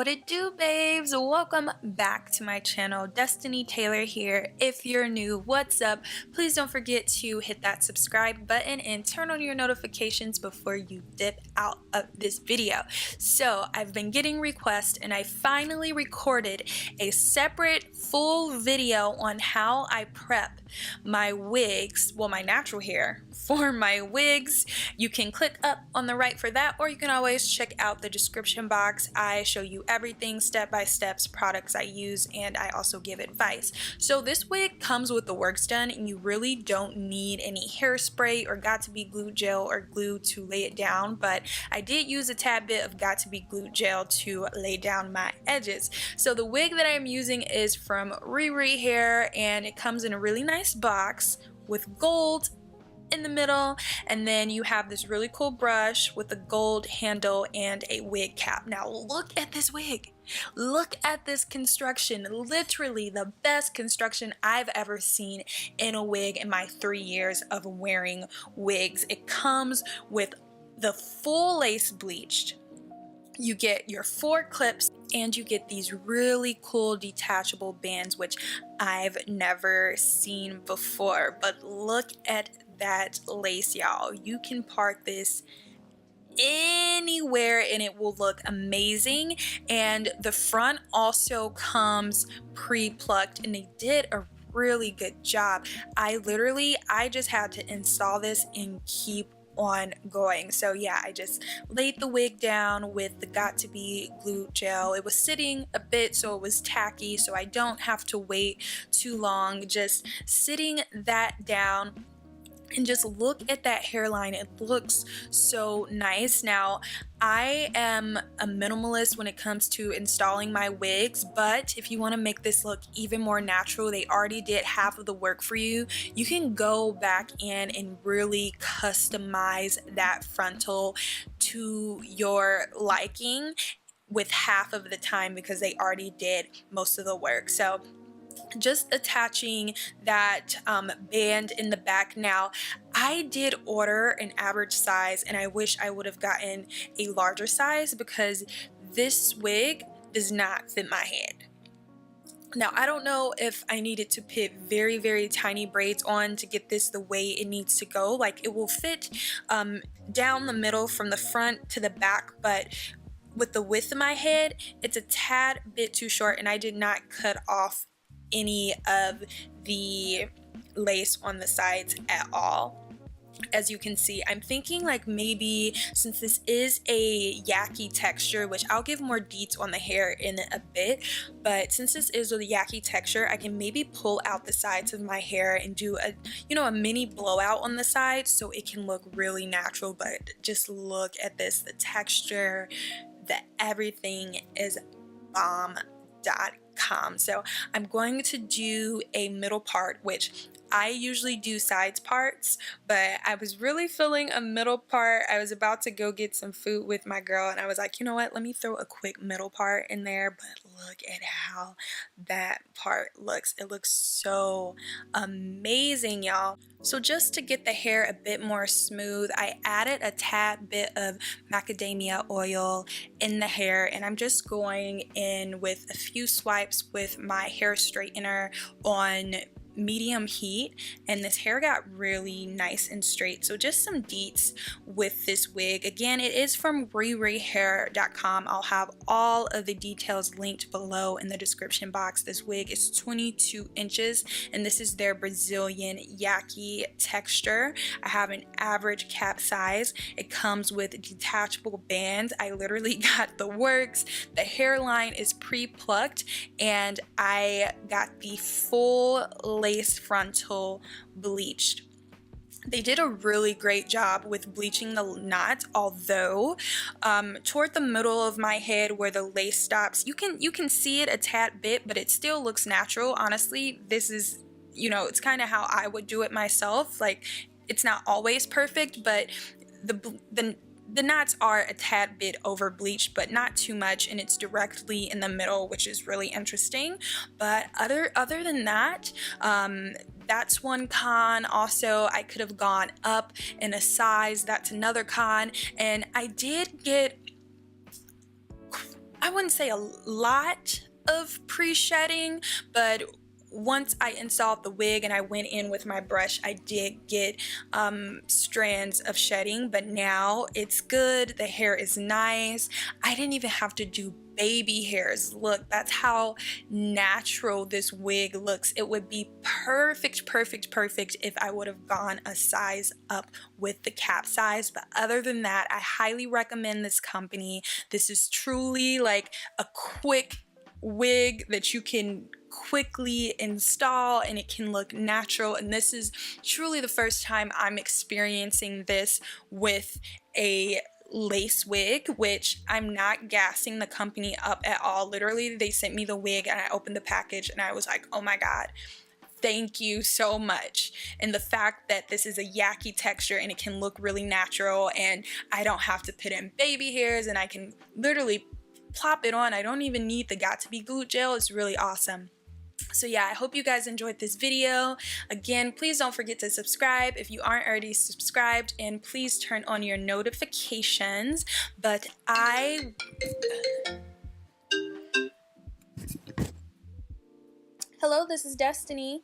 What it do, babes? Welcome back to my channel. Destiny Taylor here. If you're new, what's up? Please don't forget to hit that subscribe button and turn on your notifications before you dip out of this video. So I've been getting requests and I finally recorded a separate full video on how I prep my wigs, well, my natural hair for my wigs. You can click up on the right for that, or you can always check out the description box. I show you everything step by steps, products I use, and I also give advice. So this wig comes with the works done and you really don't need any hairspray or got to be glue gel or glue to lay it down, but I did use a tad bit of got to be glue gel to lay down my edges. So the wig that I'm using is from RiriHair and it comes in a really nice box with gold in the middle, and then you have this really cool brush with a gold handle and a wig cap. Now look at this wig. Look at this construction. Literally the best construction I've ever seen in a wig in my 3 years of wearing wigs. It comes with the full lace bleached. You get your 4 clips and you get these really cool detachable bands, which I've never seen before. But look at that lace, y'all. You can part this anywhere and it will look amazing. And the front also comes pre-plucked and they did a really good job. I just had to install this and keep on going. So yeah, I just laid the wig down with the got to be glue gel. It was sitting a bit, so it was tacky, so I don't have to wait too long. Just sitting that down. And just look at that hairline. It looks so nice. Now, I am a minimalist when it comes to installing my wigs, but if you want to make this look even more natural, they already did half of the work for you. You can go back in and really customize that frontal to your liking with half of the time because they already did most of the work. So just attaching that band in the back. Now, I did order an average size and I wish I would have gotten a larger size because this wig does not fit my head. Now, I don't know if I needed to put very, very tiny braids on to get this the way it needs to go. Like, it will fit down the middle from the front to the back, but with the width of my head, it's a tad bit too short and I did not cut off any of the lace on the sides at all. As you can see, I'm thinking like maybe since this is a Yaki texture, which I'll give more deets on the hair in a bit, but since this is a Yaki texture, I can maybe pull out the sides of my hair and do a mini blowout on the side so it can look really natural. But just look at this, the texture, everything is bomb.com. So I'm going to do a middle part, which I usually do sides parts, but I was really feeling a middle part. I was about to go get some food with my girl and I was like, you know what, let me throw a quick middle part in there. But look at how that part looks. It looks so amazing, y'all. So just to get the hair a bit more smooth, I added a tad bit of macadamia oil in the hair and I'm just going in with a few swipes with my hair straightener on medium heat, and this hair got really nice and straight. So just some deets with this wig. Again, it is from RiriHair.com. I'll have all of the details linked below in the description box. This wig is 22 inches and this is their Brazilian Yaki texture. I have an average cap size. It comes with detachable bands. I literally got the works. The hairline is pre-plucked and I got the full lace frontal bleached. They did a really great job with bleaching the knots, although toward the middle of my head where the lace stops, you can see it a tad bit, but it still looks natural. Honestly, this is, it's kind of how I would do it myself. Like, it's not always perfect, but the knots are a tad bit over bleached, but not too much, and it's directly in the middle, which is really interesting. But other than that, that's one con. Also, I could have gone up in a size. That's another con. And I did get I wouldn't say a lot of pre-shedding, but once I installed the wig and I went in with my brush, I did get strands of shedding, but now it's good. The hair is nice. I didn't even have to do baby hairs. Look, that's how natural this wig looks. It would be perfect, perfect, perfect if I would have gone a size up with the cap size. But other than that, I highly recommend this company. This is truly like a quick wig that you can quickly install and it can look natural, and this is truly the first time I'm experiencing this with a lace wig, which I'm not gassing the company up at all. Literally, they sent me the wig and I opened the package and I was like, oh my god, thank you so much. And the fact that this is a yaki texture and it can look really natural and I don't have to put in baby hairs and I can literally plop it on. I don't even need the got to be glue gel. It's really awesome. So yeah, I hope you guys enjoyed this video. Again, please don't forget to subscribe if you aren't already subscribed, and please turn on your notifications. But Hello, this is Destiny.